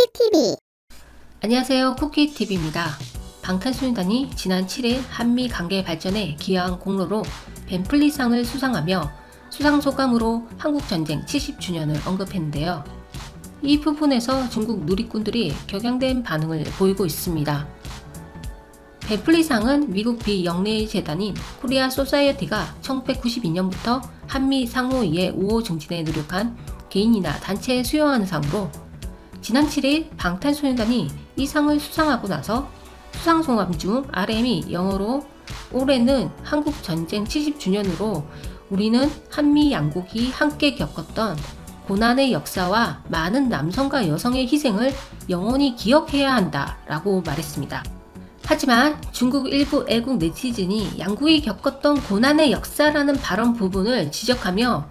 쿠키TV. 안녕하세요, 쿠키TV입니다. 방탄소년단이 지난 7일 한미 관계 발전에 기여한 공로로 벤플리상을 수상하며 수상소감으로 한국전쟁 70주년을 언급했는데요. 이 부분에서 중국 누리꾼들이 격양된 반응을 보이고 있습니다. 벤플리상은 미국 비영리 재단인 코리아 소사이어티가 1992년부터 한미 상호이해 우호 증진에 노력한 개인이나 단체에 수여하는 상으로 지난 7일 방탄소년단이 이 상을 수상하고 나서 수상소감 중 RM이 영어로 올해는 한국전쟁 70주년으로 우리는 한미 양국이 함께 겪었던 고난의 역사와 많은 남성과 여성의 희생을 영원히 기억해야 한다 라고 말했습니다. 하지만 중국 일부 애국 네티즌이 양국이 겪었던 고난의 역사라는 발언 부분을 지적하며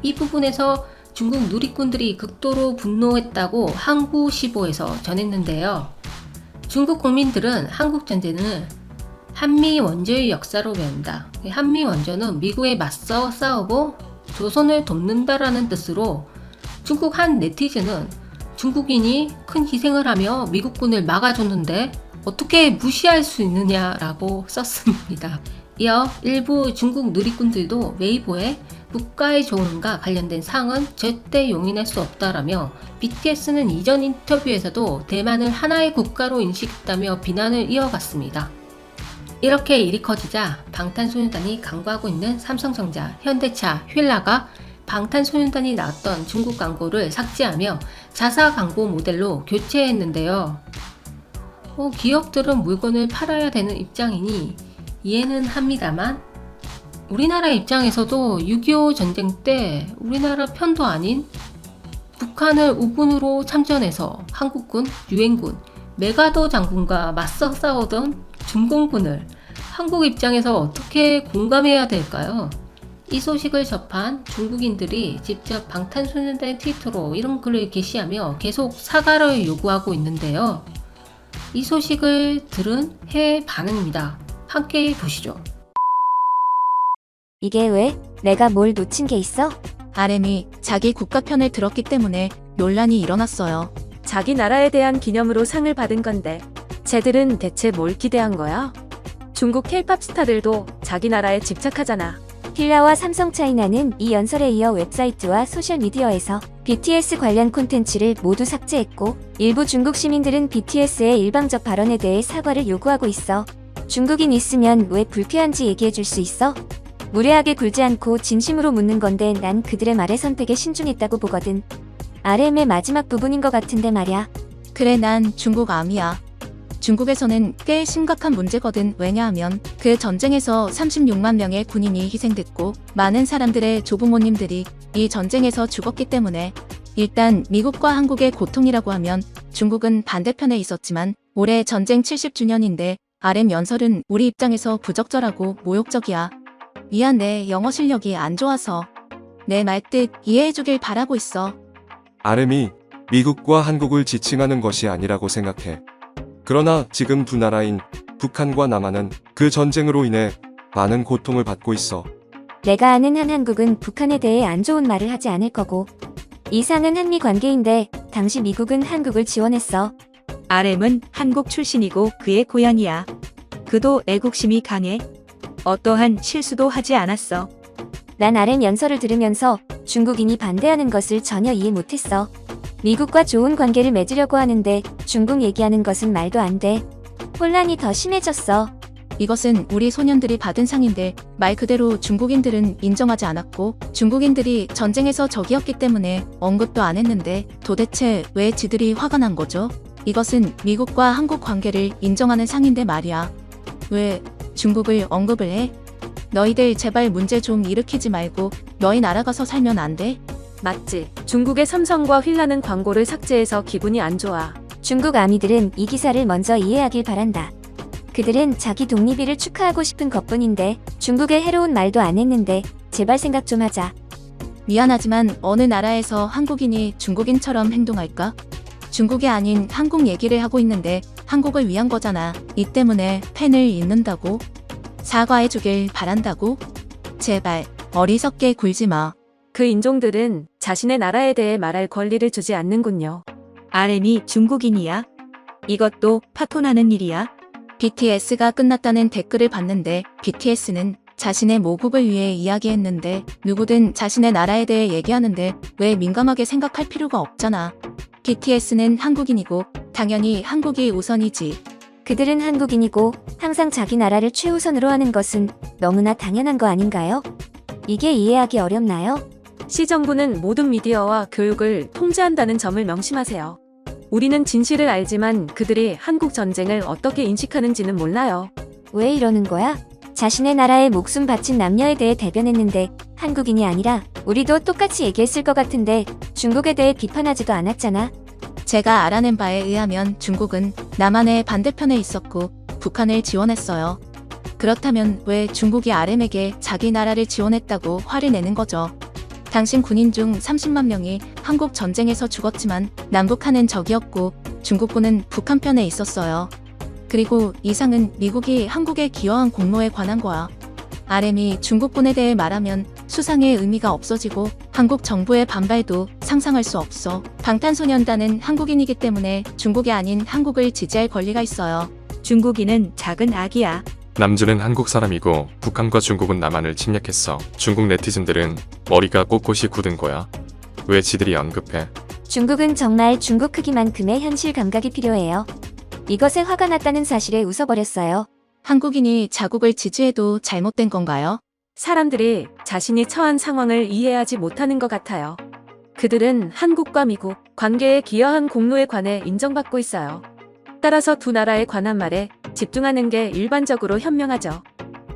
이 부분에서 중국 누리꾼들이 극도로 분노했다고 항구시보에서 전했는데요. 중국 국민들은 한국전쟁을 한미 원조의 역사로 배운다. 한미 원조는 미국에 맞서 싸우고 조선을 돕는다라는 뜻으로 중국 한 네티즌은 중국인이 큰 희생을 하며 미국군을 막아줬는데 어떻게 무시할 수 있느냐라고 썼습니다. 이어 일부 중국 누리꾼들도 웨이보에 국가의 조언과 관련된 사항은 절대 용인할 수 없다라며 BTS는 이전 인터뷰에서도 대만을 하나의 국가로 인식했다며 비난을 이어갔습니다. 이렇게 일이 커지자 방탄소년단이 광고하고 있는 삼성전자, 현대차, 휠라가 방탄소년단이 나왔던 중국 광고를 삭제하며 자사 광고 모델로 교체했는데요. 기업들은 물건을 팔아야 되는 입장이니 이해는 합니다만 우리나라 입장에서도 6.25 전쟁 때 우리나라 편도 아닌 북한을 우군으로 참전해서 한국군, 유엔군, 메가더 장군과 맞서 싸우던 중공군을 한국 입장에서 어떻게 공감해야 될까요? 이 소식을 접한 중국인들이 직접 방탄소년단의 트위터로 이런 글을 게시하며 계속 사과를 요구하고 있는데요. 이 소식을 들은 해외 반응입니다. 함께 보시죠. 이게 왜? 내가 뭘 놓친 게 있어? RM이 자기 국가 편을 들었기 때문에 논란이 일어났어요. 자기 나라에 대한 기념으로 상을 받은 건데 쟤들은 대체 뭘 기대한 거야? 중국 K-팝 스타들도 자기 나라에 집착하잖아. 휠라와 삼성차이나는 이 연설에 이어 웹사이트와 소셜미디어에서 BTS 관련 콘텐츠를 모두 삭제했고 일부 중국 시민들은 BTS의 일방적 발언에 대해 사과를 요구하고 있어. 중국인 있으면 왜 불쾌한지 얘기해 줄 수 있어? 무례하게 굴지 않고 진심으로 묻는 건데 난 그들의 말에 선택에 신중했다고 보거든. RM의 마지막 부분인 것 같은데 말야. 그래, 난 중국 암이야. 중국에서는 꽤 심각한 문제거든. 왜냐하면 그 전쟁에서 36만 명의 군인이 희생됐고 많은 사람들의 조부모님들이 이 전쟁에서 죽었기 때문에 일단 미국과 한국의 고통이라고 하면 중국은 반대편에 있었지만 올해 전쟁 70주년인데 RM 연설은 우리 입장에서 부적절하고 모욕적이야. 미안, 내 영어 실력이 안 좋아서. 내 말뜻 이해해주길 바라고 있어. RM이 미국과 한국을 지칭하는 것이 아니라고 생각해. 그러나 지금 두 나라인 북한과 남한은 그 전쟁으로 인해 많은 고통을 받고 있어. 내가 아는 한 한국은 북한에 대해 안 좋은 말을 하지 않을 거고 이상은 한미 관계인데 당시 미국은 한국을 지원했어. RM은 한국 출신이고 그의 고향이야. 그도 애국심이 강해. 어떠한 실수도 하지 않았어. 난 RM 연설을 들으면서 중국인이 반대하는 것을 전혀 이해 못했어. 미국과 좋은 관계를 맺으려고 하는데 중국 얘기하는 것은 말도 안 돼. 혼란이 더 심해졌어. 이것은 우리 소년들이 받은 상인데 말 그대로 중국인들은 인정하지 않았고 중국인들이 전쟁에서 적이었기 때문에 언급도 안 했는데 도대체 왜 지들이 화가 난 거죠? 이것은 미국과 한국 관계를 인정하는 상인데 말이야. 왜 중국을 언급을 해? 너희들 제발 문제 좀 일으키지 말고 너희 나라 가서 살면 안 돼? 맞지? 중국의 삼성과 휠라는 광고를 삭제해서 기분이 안 좋아. 중국 아미들은 이 기사를 먼저 이해하길 바란다. 그들은 자기 독립일을 축하하고 싶은 것뿐인데 중국의 해로운 말도 안 했는데 제발 생각 좀 하자. 미안하지만 어느 나라에서 한국인이 중국인처럼 행동할까? 중국이 아닌 한국 얘기를 하고 있는데 한국을 위한 거잖아. 이 때문에 팬을 잃는다고? 사과해주길 바란다고? 제발 어리석게 굴지 마. 그 인종들은 자신의 나라에 대해 말할 권리를 주지 않는군요. RM이 중국인이야? 이것도 파토나는 일이야? BTS가 끝났다는 댓글을 봤는데 BTS는 자신의 모국을 위해 이야기했는데 누구든 자신의 나라에 대해 얘기하는데 왜 민감하게 생각할 필요가 없잖아. BTS는 한국인이고 당연히 한국이 우선이지. 그들은 한국인이고 항상 자기 나라를 최우선으로 하는 것은 너무나 당연한 거 아닌가요? 이게 이해하기 어렵나요? 시정부는 모든 미디어와 교육을 통제한다는 점을 명심하세요. 우리는 진실을 알지만 그들이 한국 전쟁을 어떻게 인식하는지는 몰라요. 왜 이러는 거야? 자신의 나라에 목숨 바친 남녀에 대해 대변했는데 한국인이 아니라 우리도 똑같이 얘기했을 것 같은데 중국에 대해 비판하지도 않았잖아. 제가 알아낸 바에 의하면 중국은 남한의 반대편에 있었고 북한을 지원했어요. 그렇다면 왜 중국이 RM에게 자기 나라를 지원했다고 화를 내는 거죠? 당신 군인 중 30만 명이 한국 전쟁에서 죽었지만 남북한은 적이었고 중국군은 북한 편에 있었어요. 그리고 이상은 미국이 한국에 기여한 공로에 관한 거야. RM이 중국군에 대해 말하면 수상의 의미가 없어지고 한국 정부의 반발도 상상할 수 없어. 방탄소년단은 한국인이기 때문에 중국이 아닌 한국을 지지할 권리가 있어요. 중국인은 작은 악이야. 남주는 한국 사람이고 북한과 중국은 남한을 침략했어. 중국 네티즌들은 머리가 꼿꼿이 굳은 거야. 왜 지들이 언급해? 중국은 정말 중국 크기만큼의 현실 감각이 필요해요. 이것에 화가 났다는 사실에 웃어버렸어요. 한국인이 자국을 지지해도 잘못된 건가요? 사람들이 자신이 처한 상황을 이해하지 못하는 것 같아요. 그들은 한국과 미국 관계에 기여한 공로에 관해 인정받고 있어요. 따라서 두 나라에 관한 말에 집중하는 게 일반적으로 현명하죠.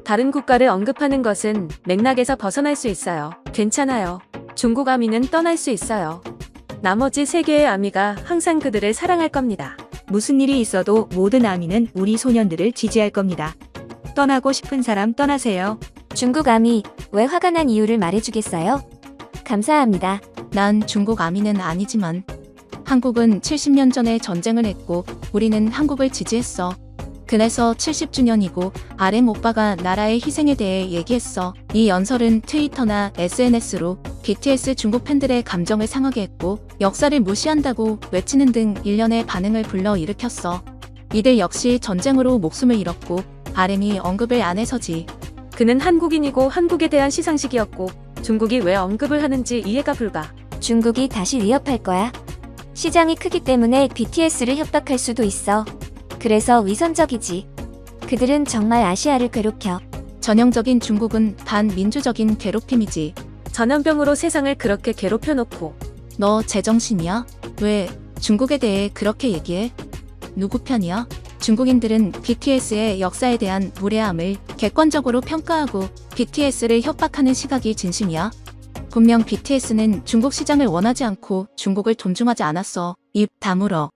다른 국가를 언급하는 것은 맥락에서 벗어날 수 있어요. 괜찮아요. 중국 아미는 떠날 수 있어요. 나머지 세 개의 아미가 항상 그들을 사랑할 겁니다. 무슨 일이 있어도 모든 아미는 우리 소년들을 지지할 겁니다. 떠나고 싶은 사람 떠나세요. 중국 아미, 왜 화가 난 이유를 말해주겠어요? 감사합니다. 난 중국 아미는 아니지만 한국은 70년 전에 전쟁을 했고 우리는 한국을 지지했어. 그래서 70주년이고 RM 오빠가 나라의 희생에 대해 얘기했어. 이 연설은 트위터나 SNS로 BTS 중국 팬들의 감정을 상하게 했고 역사를 무시한다고 외치는 등 일련의 반응을 불러일으켰어. 이들 역시 전쟁으로 목숨을 잃었고 RM이 언급을 안 해서지. 그는 한국인이고 한국에 대한 시상식이었고 중국이 왜 언급을 하는지 이해가 불가. 중국이 다시 위협할 거야. 시장이 크기 때문에 BTS를 협박할 수도 있어. 그래서 위선적이지. 그들은 정말 아시아를 괴롭혀. 전형적인 중국은 반민주적인 괴롭힘이지. 전염병으로 세상을 그렇게 괴롭혀놓고 너 제정신이야? 왜 중국에 대해 그렇게 얘기해? 누구 편이야? 중국인들은 BTS의 역사에 대한 무례함을 객관적으로 평가하고 BTS를 협박하는 시각이 진심이야? 분명 BTS는 중국 시장을 원하지 않고 중국을 존중하지 않았어. 입 다물어.